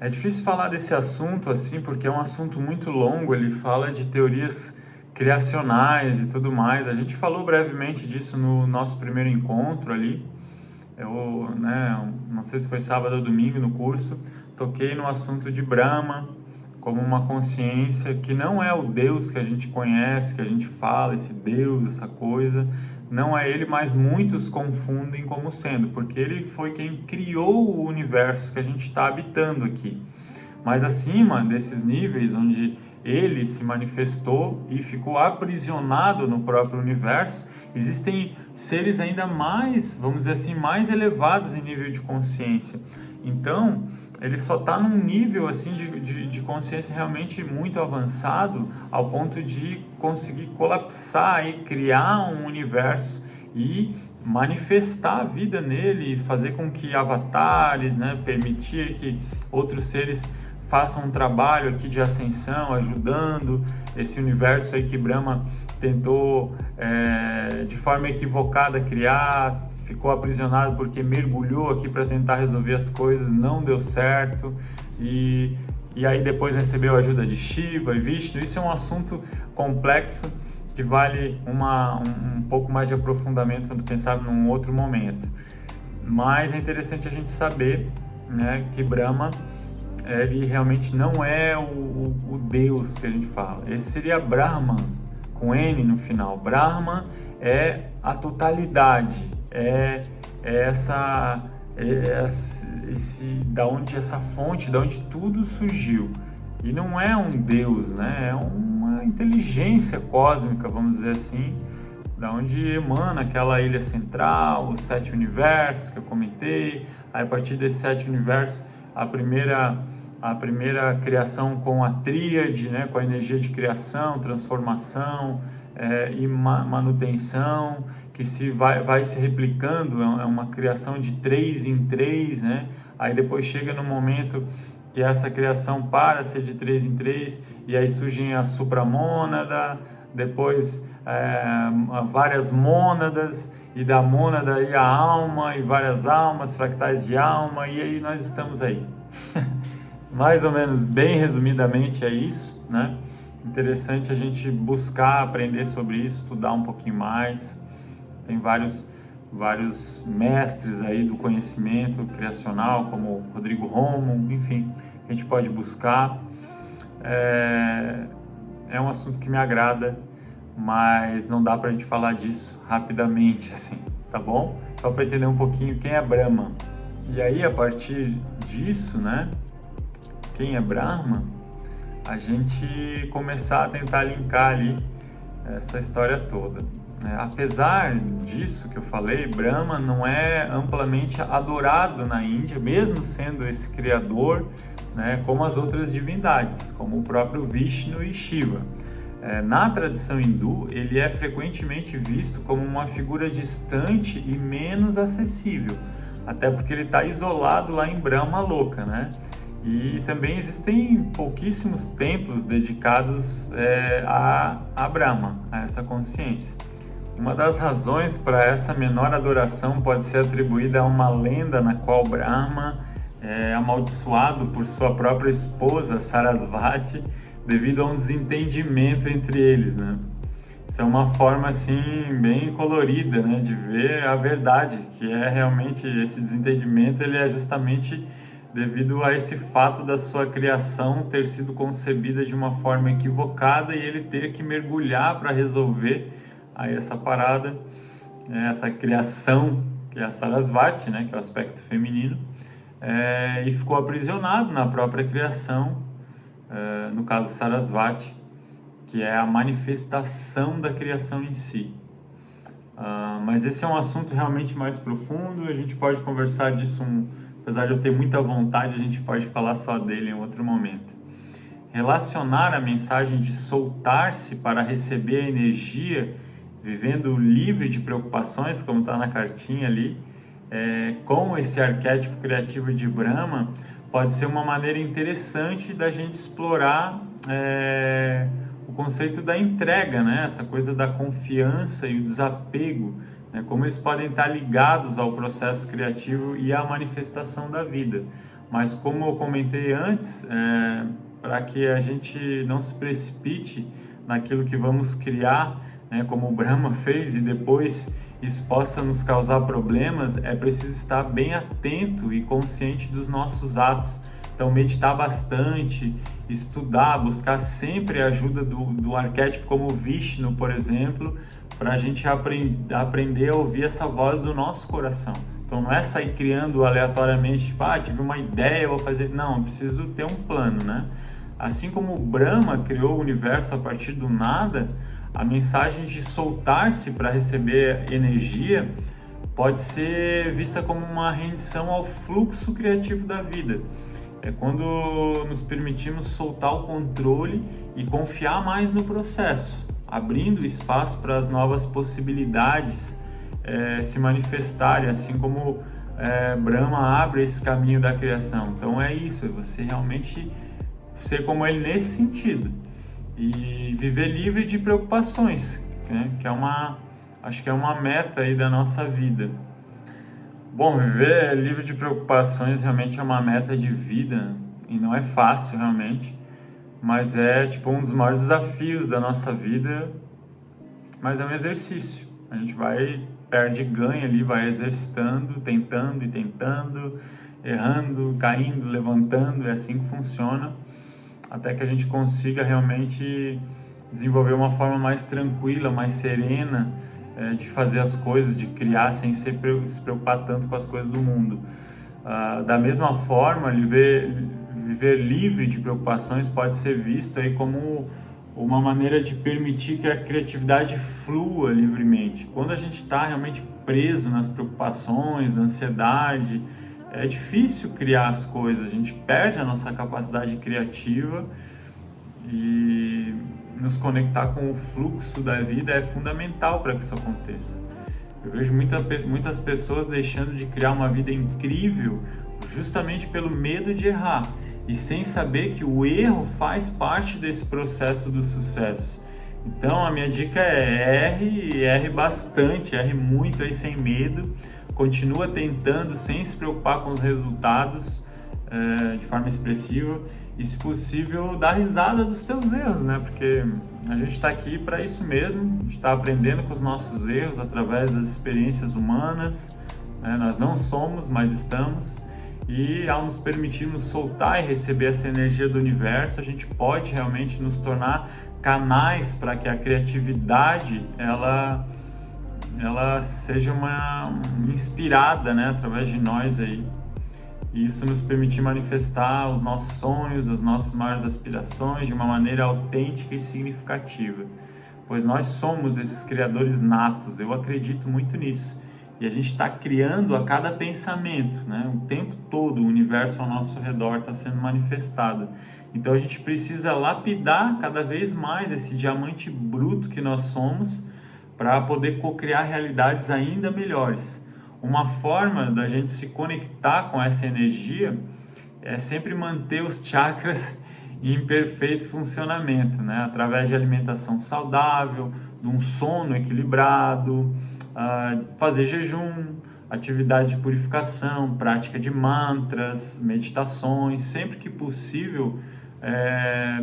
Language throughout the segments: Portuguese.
É difícil falar desse assunto assim, porque é um assunto muito longo, ele fala de teorias criacionais e tudo mais. A gente falou brevemente disso no nosso primeiro encontro ali. Eu, né, não sei se foi sábado ou domingo no curso, toquei no assunto de Brahma como uma consciência que não é o Deus que a gente conhece, que a gente fala, esse Deus, essa coisa, não é ele, mas muitos confundem como sendo, porque ele foi quem criou o universo que a gente está habitando aqui. Mas acima desses níveis, onde ele se manifestou e ficou aprisionado no próprio universo, existem seres ainda mais, vamos dizer assim, mais elevados em nível de consciência. Então, ele só está num nível assim de consciência realmente muito avançado, ao ponto de conseguir colapsar e criar um universo e manifestar a vida nele, fazer com que avatares, né, permitir que outros seres façam um trabalho aqui de ascensão, ajudando esse universo aí que Brahma tentou de forma equivocada criar, ficou aprisionado porque mergulhou aqui para tentar resolver as coisas, não deu certo e aí depois recebeu a ajuda de Shiva e Vishnu. Isso é um assunto complexo que vale um pouco mais de aprofundamento, quem sabe, num outro momento. Mas é interessante a gente saber, né, que Brahma ele realmente não é o Deus que a gente fala. Esse seria Brahman, com N no final. Brahman é a totalidade, da onde essa fonte, da onde tudo surgiu. E não é um Deus, né? É uma inteligência cósmica, vamos dizer assim, da onde emana aquela ilha central, os 7 universos que eu comentei. Aí, a partir desses 7 universos, a primeira criação com a tríade, né, com a energia de criação, transformação e manutenção, que vai se replicando, é uma criação de 3 em 3, né? Aí depois chega no momento que essa criação para ser de 3 em 3, e aí surgem a supramônada, depois várias mônadas, e da mônada aí a alma, e várias almas, fractais de alma, e aí nós estamos aí. Mais ou menos, bem resumidamente, é isso, né? Interessante a gente buscar aprender sobre isso, estudar um pouquinho mais. Tem vários mestres aí do conhecimento criacional, como Rodrigo Romo, enfim, a gente pode buscar. É um assunto que me agrada, mas não dá pra gente falar disso rapidamente, assim, tá bom? Só para entender um pouquinho quem é Brahma. E aí, a partir disso, né? Quem é Brahma, a gente começar a tentar linkar ali essa história toda. Apesar disso que eu falei, Brahma não é amplamente adorado na Índia, mesmo sendo esse criador, né, como as outras divindades, como o próprio Vishnu e Shiva. Na tradição hindu, ele é frequentemente visto como uma figura distante e menos acessível, até porque ele está isolado lá em Brahma Loka, né? E também existem pouquíssimos templos dedicados a Brahma, a essa consciência. Uma das razões para essa menor adoração pode ser atribuída a uma lenda na qual Brahma é amaldiçoado por sua própria esposa, Sarasvati, devido a um desentendimento entre eles, né? Isso é uma forma assim bem colorida, né, de ver a verdade, que é realmente esse desentendimento, ele é justamente devido a esse fato da sua criação ter sido concebida de uma forma equivocada e ele ter que mergulhar para resolver aí essa parada, essa criação que é a Sarasvati, né, que é o aspecto feminino, e ficou aprisionado na própria criação, no caso Sarasvati, que é a manifestação da criação em si. Mas esse é um assunto realmente mais profundo, a gente pode conversar disso, apesar de eu ter muita vontade, a gente pode falar só dele em outro momento. Relacionar a mensagem de soltar-se para receber a energia, vivendo livre de preocupações, como está na cartinha ali, com esse arquétipo criativo de Brahma, pode ser uma maneira interessante da gente explorar o conceito da entrega, né? Essa coisa da confiança e o desapego, né? Como eles podem estar ligados ao processo criativo e à manifestação da vida. mas como eu comentei antes, para que a gente não se precipite naquilo que vamos criar, né, como o Brahma fez, e depois isso possa nos causar problemas, é preciso estar bem atento e consciente dos nossos atos. Então, meditar bastante, estudar, buscar sempre a ajuda do arquétipo como o Vishnu, por exemplo, para a gente aprender a ouvir essa voz do nosso coração. Então, não é sair criando aleatoriamente, tipo, tive uma ideia, vou fazer. Não, preciso ter um plano, né? Assim como o Brahma criou o universo a partir do nada, a mensagem de soltar-se para receber energia pode ser vista como uma rendição ao fluxo criativo da vida. É quando nos permitimos soltar o controle e confiar mais no processo, abrindo espaço para as novas possibilidades se manifestarem, assim como Brahma abre esse caminho da criação. Então é isso, é você realmente ser como ele nesse sentido e viver livre de preocupações, né? Acho que é uma meta aí da nossa vida. Bom, viver livre de preocupações realmente é uma meta de vida e não é fácil realmente, mas é tipo um dos maiores desafios da nossa vida, mas é um exercício. A gente perde e ganha ali, vai exercitando, tentando e tentando, errando, caindo, levantando, é assim que funciona, até que a gente consiga realmente desenvolver uma forma mais tranquila, mais serena, de fazer as coisas, de criar sem se preocupar tanto com as coisas do mundo. Da mesma forma, viver livre de preocupações pode ser visto aí como uma maneira de permitir que a criatividade flua livremente. Quando a gente está realmente preso nas preocupações, na ansiedade, é difícil criar as coisas, a gente perde a nossa capacidade criativa, e nos conectar com o fluxo da vida é fundamental para que isso aconteça. Eu vejo muitas pessoas deixando de criar uma vida incrível justamente pelo medo de errar e sem saber que o erro faz parte desse processo do sucesso. Então a minha dica é erre bastante, erre muito aí sem medo, continua tentando sem se preocupar com os resultados de forma expressiva e, se possível, dar risada dos teus erros, né? Porque a gente está aqui para isso mesmo, a gente está aprendendo com os nossos erros através das experiências humanas, né? Nós não somos, mas estamos, e ao nos permitirmos soltar e receber essa energia do universo, a gente pode realmente nos tornar canais para que a criatividade ela seja inspirada, né? Através de nós aí. E isso nos permitir manifestar os nossos sonhos, as nossas maiores aspirações de uma maneira autêntica e significativa. Pois nós somos esses criadores natos, eu acredito muito nisso. E a gente está criando a cada pensamento, né? O tempo todo o universo ao nosso redor está sendo manifestado. Então a gente precisa lapidar cada vez mais esse diamante bruto que nós somos para poder co-criar realidades ainda melhores. Uma forma da gente se conectar com essa energia é sempre manter os chakras em perfeito funcionamento, né? Através de alimentação saudável, de um sono equilibrado, fazer jejum, atividade de purificação, prática de mantras, meditações, sempre que possível,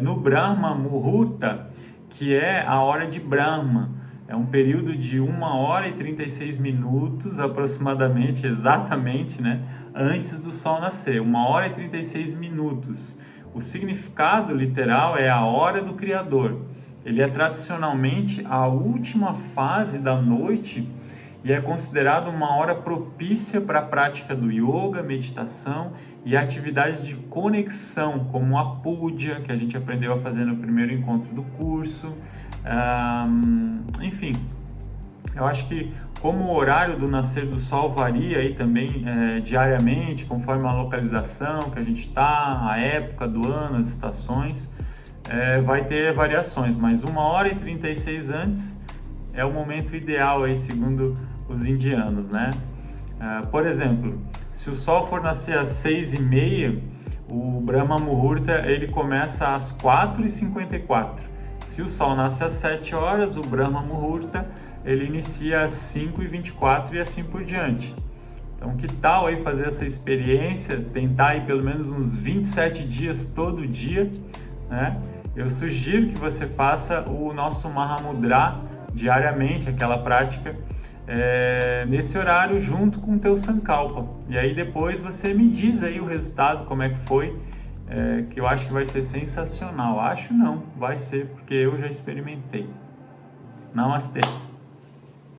no Brahma Muhurta, que é a hora de Brahma. É um período de 1h36 aproximadamente, exatamente, né, antes do Sol nascer, 1h36. O significado literal é a hora do Criador. Ele é tradicionalmente a última fase da noite e é considerado uma hora propícia para a prática do yoga, meditação e atividades de conexão, como a puja, que a gente aprendeu a fazer no primeiro encontro do curso. Enfim, eu acho que como o horário do nascer do sol varia aí também diariamente, conforme a localização que a gente está, a época do ano, as estações, vai ter variações, mas 1h36 antes é o momento ideal aí, segundo os indianos, né? Por exemplo, se o sol for nascer às 6h30, o Brahma Muhurta ele começa às 4h54. Se o Sol nasce às 7 horas, o Brahma Muhurta ele inicia às 5h24 e assim por diante. Então, que tal aí fazer essa experiência, tentar aí pelo menos uns 27 dias todo dia, né? Eu sugiro que você faça o nosso Mahamudra diariamente, aquela prática, nesse horário junto com o teu Sankalpa. E aí depois você me diz aí o resultado, como é que foi, que eu acho que vai ser sensacional. Acho não, vai ser, porque eu já experimentei. Namastê!